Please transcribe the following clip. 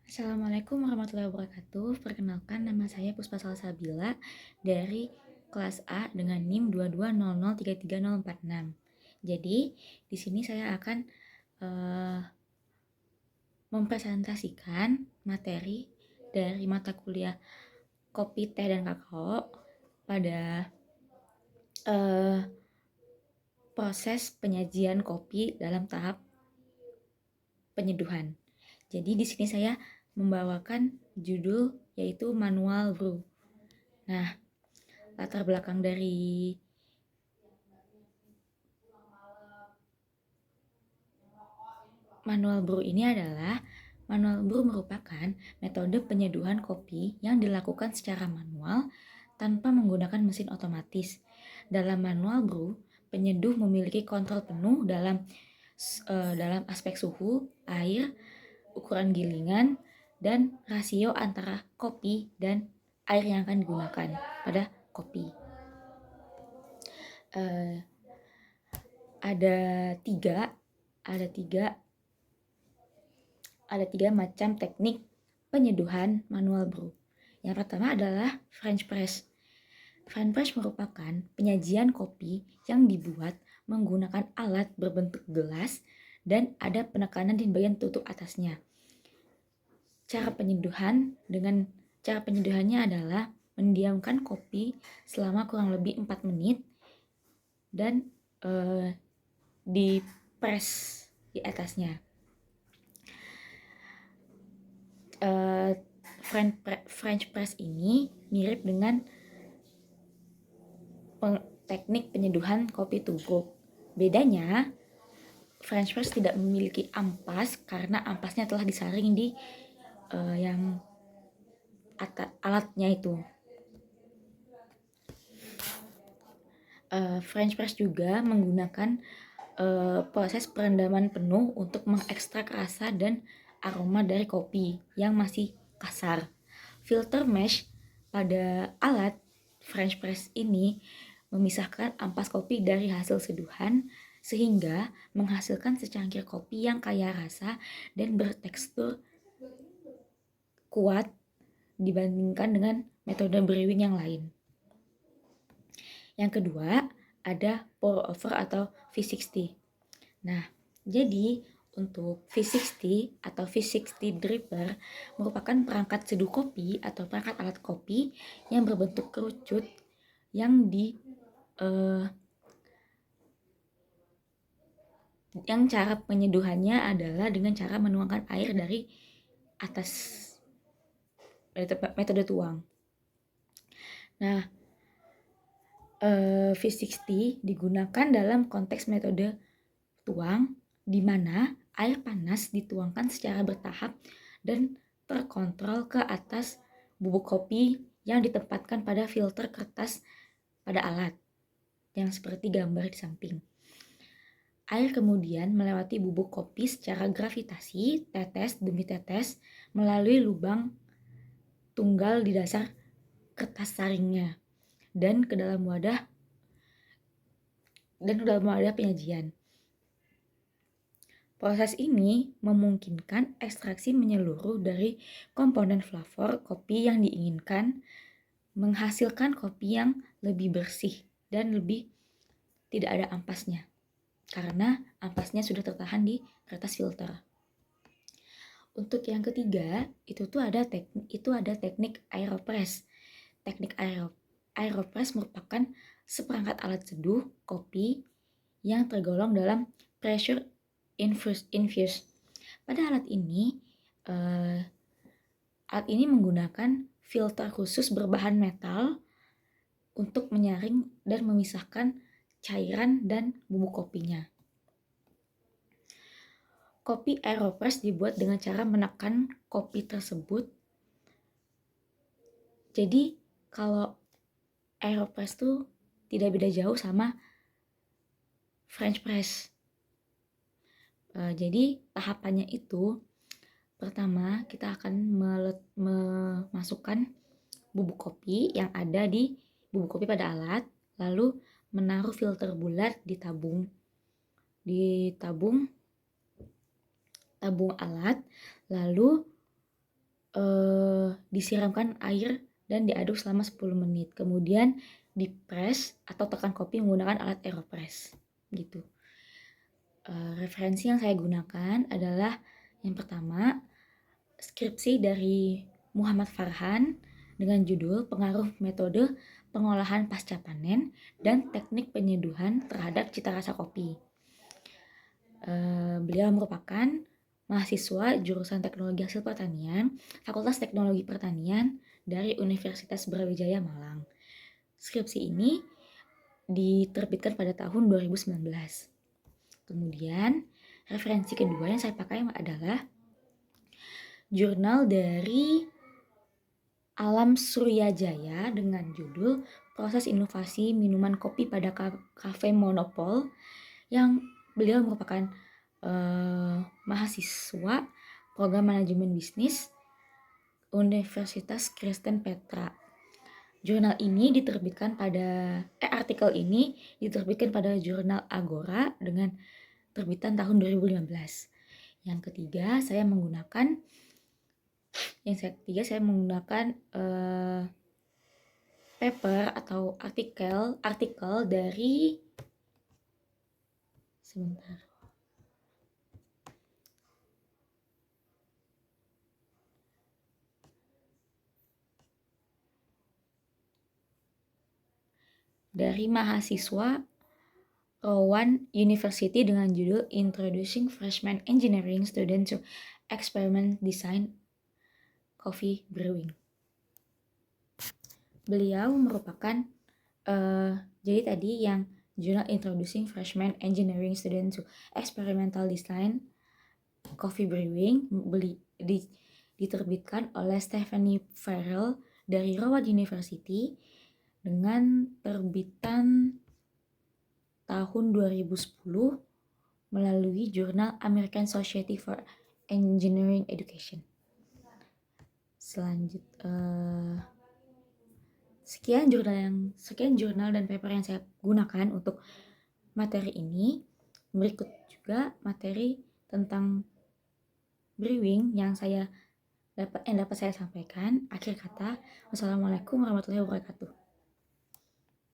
Assalamualaikum warahmatullahi wabarakatuh. Perkenalkan, nama saya Puspa Salsabila dari kelas A dengan NIM 220033046. Jadi, di sini saya akan mempresentasikan materi dari mata kuliah kopi, teh, dan kakao pada proses penyajian kopi dalam tahap penyeduhan. Jadi di sini saya membawakan judul yaitu Manual Brew. Nah, latar belakang dari Manual Brew ini adalah Manual Brew merupakan metode penyeduhan kopi yang dilakukan secara manual tanpa menggunakan mesin otomatis. Dalam Manual Brew, penyeduh memiliki kontrol penuh dalam aspek suhu, air, ukuran gilingan, dan rasio antara kopi dan air yang akan digunakan pada kopi. Ada tiga macam teknik penyeduhan manual brew. Yang pertama adalah French press. French press merupakan penyajian kopi yang dibuat menggunakan alat berbentuk gelas dan ada penekanan di bagian tutup atasnya. Cara penyeduhannya adalah mendiamkan kopi selama kurang lebih 4 menit dan di press di atasnya. French press ini mirip dengan teknik penyeduhan kopi tubruk. Bedanya, French press tidak memiliki ampas karena ampasnya telah disaring di yang alatnya itu. French press juga menggunakan proses perendaman penuh untuk mengekstrak rasa dan aroma dari kopi yang masih kasar. Filter mesh pada alat French press ini memisahkan ampas kopi dari hasil seduhan sehingga menghasilkan secangkir kopi yang kaya rasa dan bertekstur kuat dibandingkan dengan metode brewing yang lain. Yang kedua, ada pour over atau V60. Nah, jadi untuk V60 atau V60 dripper merupakan perangkat seduh kopi atau perangkat alat kopi yang berbentuk kerucut yang cara penyeduhannya adalah dengan cara menuangkan air dari atas metode tuang. Nah, V60 digunakan dalam konteks metode tuang di mana air panas dituangkan secara bertahap dan terkontrol ke atas bubuk kopi yang ditempatkan pada filter kertas pada alat yang seperti gambar di samping. Air kemudian melewati bubuk kopi secara gravitasi tetes demi tetes melalui lubang tunggal di dasar kertas saringnya dan ke dalam wadah penyajian. Proses ini memungkinkan ekstraksi menyeluruh dari komponen flavor kopi yang diinginkan, menghasilkan kopi yang lebih bersih dan lebih tidak ada ampasnya, karena ampasnya sudah tertahan di kertas filter. Untuk yang ketiga, itu ada teknik aeropress. Teknik aeropress merupakan seperangkat alat seduh kopi yang tergolong dalam pressure infuse. Pada alat ini menggunakan filter khusus berbahan metal untuk menyaring dan memisahkan cairan dan bubuk kopinya. Kopi aeropress dibuat dengan cara menekan kopi tersebut. Jadi kalau aeropress tuh tidak beda jauh sama French press. Jadi tahapannya itu, pertama kita akan memasukkan bubuk kopi yang ada di bubuk kopi pada alat, lalu menaruh filter bulat di tabung alat, lalu disiramkan air dan diaduk selama 10 menit. Kemudian di-press atau tekan kopi menggunakan alat AeroPress gitu. Referensi yang saya gunakan adalah yang pertama, skripsi dari Muhammad Farhan dengan judul Pengaruh Metode Pengolahan Pasca Panen dan Teknik Penyeduhan Terhadap Cita Rasa Kopi. Beliau merupakan mahasiswa jurusan Teknologi Hasil Pertanian, Fakultas Teknologi Pertanian dari Universitas Brawijaya Malang. Skripsi ini diterbitkan pada tahun 2019. Kemudian, referensi kedua yang saya pakai adalah jurnal dari Alam Suryajaya dengan judul Proses Inovasi Minuman Kopi pada Cafe Monopol, yang beliau merupakan mahasiswa program manajemen bisnis Universitas Kristen Petra. Jurnal ini diterbitkan pada artikel ini diterbitkan pada jurnal Agora dengan terbitan tahun 2015. Yang ketiga, saya menggunakan paper atau artikel dari mahasiswa Rowan University dengan judul Introducing Freshman Engineering Student to Experiment Design Coffee Brewing. Beliau merupakan jadi tadi yang jurnal Introducing Freshman Engineering Student to Experimental Design Coffee Brewing diterbitkan oleh Stephanie Farrell dari Rowan University dengan terbitan tahun 2010 melalui jurnal American Society for Engineering Education. Sekian jurnal dan paper yang saya gunakan untuk materi ini. Berikut juga materi tentang brewing yang dapat saya sampaikan. Akhir kata, wassalamualaikum warahmatullahi wabarakatuh.